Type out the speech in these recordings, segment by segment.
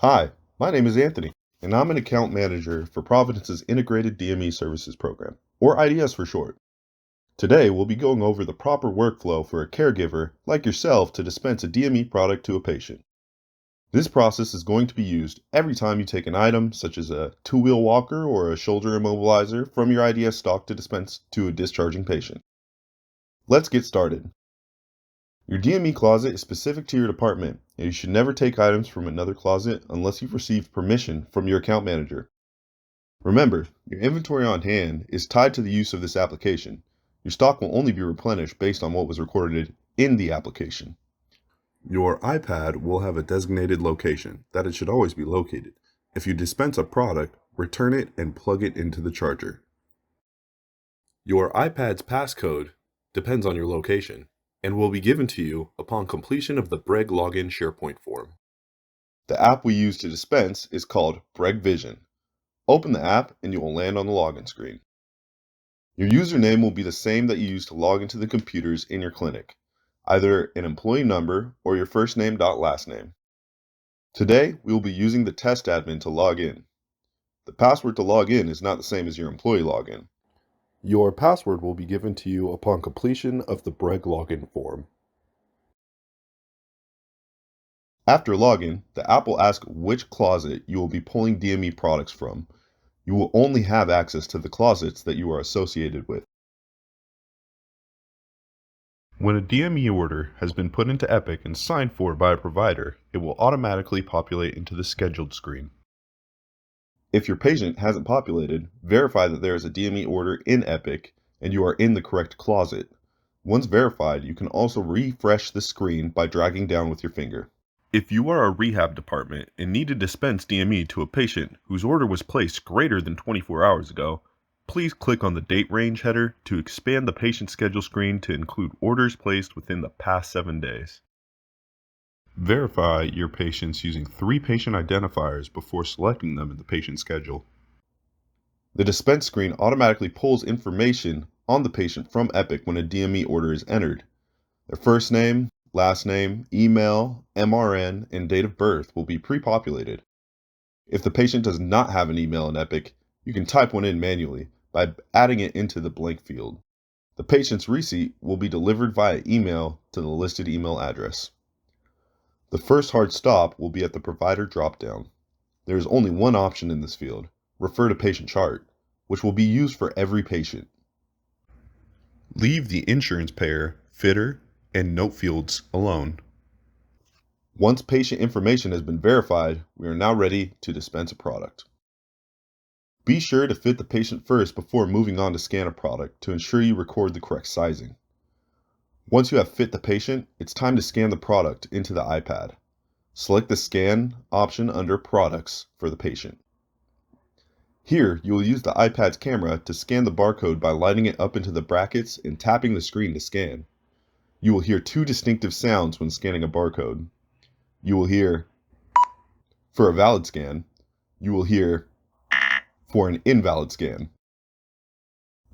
Hi, my name is Anthony, and I'm an account manager for Providence's Integrated DME Services program, or IDS for short. Today, we'll be going over the proper workflow for a caregiver like yourself to dispense a DME product to a patient. This process is going to be used every time you take an item, such as a two-wheel walker or a shoulder immobilizer, from your IDS stock to dispense to a discharging patient. Let's get started. Your DME closet is specific to your department, and you should never take items from another closet unless you've received permission from your account manager. Remember, your inventory on hand is tied to the use of this application. Your stock will only be replenished based on what was recorded in the application. Your iPad will have a designated location that it should always be located. If you dispense a product, return it and plug it into the charger. Your iPad's passcode depends on your location and will be given to you upon completion of the Breg login SharePoint form. The app we use to dispense is called Breg Vision. Open the app and you will land on the login screen. Your username will be the same that you use to log into the computers in your clinic, either an employee number or your first name dot last name. Today, we will be using the test admin to log in. The password to log in is not the same as your employee login. Your password will be given to you upon completion of the Breg login form. After login, the app will ask which closet you will be pulling DME products from. You will only have access to the closets that you are associated with. When a DME order has been put into Epic and signed for by a provider, it will automatically populate into the scheduled screen. If your patient hasn't populated, verify that there is a DME order in Epic and you are in the correct closet. Once verified, you can also refresh the screen by dragging down with your finger. If you are a rehab department and need to dispense DME to a patient whose order was placed greater than 24 hours ago, please click on the date range header to expand the patient schedule screen to include orders placed within the past 7 days. Verify your patients using 3 patient identifiers before selecting them in the patient schedule. The dispense screen automatically pulls information on the patient from Epic when a DME order is entered. Their first name, last name, email, MRN, and date of birth will be pre-populated. If the patient does not have an email in Epic, you can type one in manually by adding it into the blank field. The patient's receipt will be delivered via email to the listed email address. The first hard stop will be at the provider dropdown. There is only one option in this field, refer to patient chart, which will be used for every patient. Leave the insurance payer, fitter, and note fields alone. Once patient information has been verified, we are now ready to dispense a product. Be sure to fit the patient first before moving on to scan a product to ensure you record the correct sizing. Once you have fit the patient, it's time to scan the product into the iPad. Select the Scan option under Products for the patient. Here, you will use the iPad's camera to scan the barcode by lighting it up into the brackets and tapping the screen to scan. You will hear 2 distinctive sounds when scanning a barcode. You will hear for a valid scan. You will hear for an invalid scan.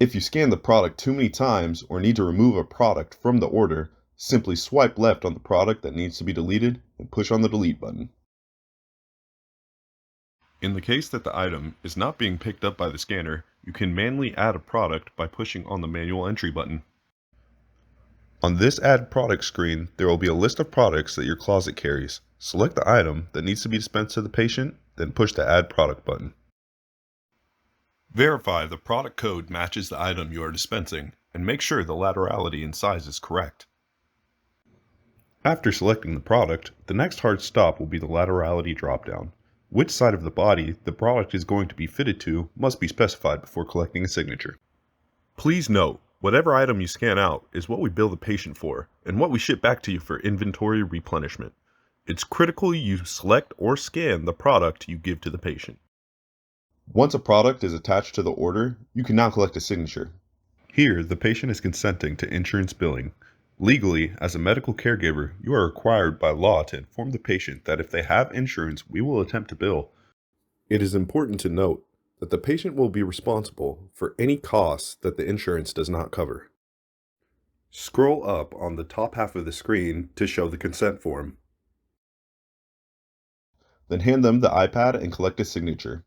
If you scan the product too many times or need to remove a product from the order, simply swipe left on the product that needs to be deleted and push on the delete button. In the case that the item is not being picked up by the scanner, you can manually add a product by pushing on the manual entry button. On this Add Product screen, there will be a list of products that your closet carries. Select the item that needs to be dispensed to the patient, then push the Add Product button. Verify the product code matches the item you are dispensing, and make sure the laterality and size is correct. After selecting the product, the next hard stop will be the laterality dropdown. Which side of the body the product is going to be fitted to must be specified before collecting a signature. Please note, whatever item you scan out is what we bill the patient for, and what we ship back to you for inventory replenishment. It's critical you select or scan the product you give to the patient. Once a product is attached to the order, you can now collect a signature. Here, the patient is consenting to insurance billing. Legally, as a medical caregiver, you are required by law to inform the patient that if they have insurance, we will attempt to bill. It is important to note that the patient will be responsible for any costs that the insurance does not cover. Scroll up on the top half of the screen to show the consent form. then hand them the iPad and collect a signature.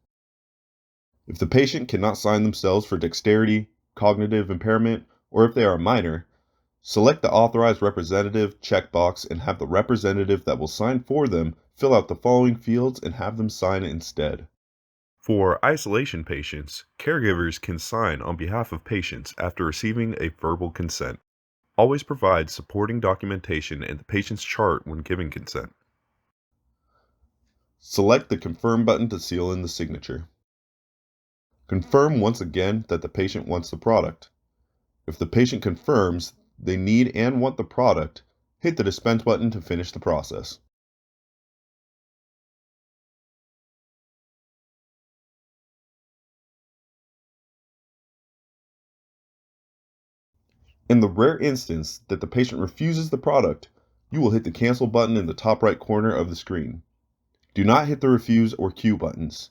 If the patient cannot sign themselves for dexterity, cognitive impairment, or if they are a minor, select the Authorized Representative checkbox and have the representative that will sign for them fill out the following fields and have them sign instead. For isolation patients, caregivers can sign on behalf of patients after receiving a verbal consent. Always provide supporting documentation and the patient's chart when giving consent. Select the Confirm button to seal in the signature. Confirm once again that the patient wants the product. If the patient confirms they need and want the product, hit the Dispense button to finish the process. In the rare instance that the patient refuses the product, you will hit the Cancel button in the top right corner of the screen. Do not hit the Refuse or Q buttons.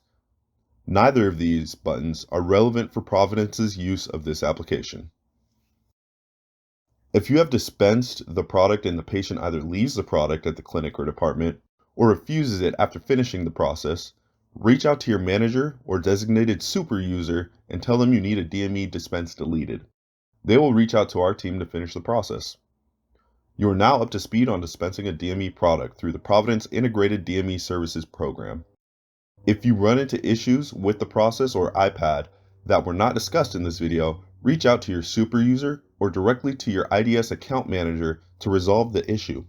Neither of these buttons are relevant for Providence's use of this application. If you have dispensed the product and the patient either leaves the product at the clinic or department or refuses it after finishing the process, reach out to your manager or designated super user and tell them you need a DME dispense deleted. They will reach out to our team to finish the process. You are now up to speed on dispensing a DME product through the Providence Integrated DME Services program. If you run into issues with the process or iPad that were not discussed in this video, reach out to your super user or directly to your IDS account manager to resolve the issue.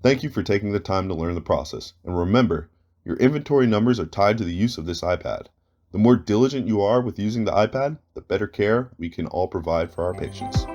Thank you for taking the time to learn the process, and remember, your inventory numbers are tied to the use of this iPad. The more diligent you are with using the iPad, the better care we can all provide for our patients.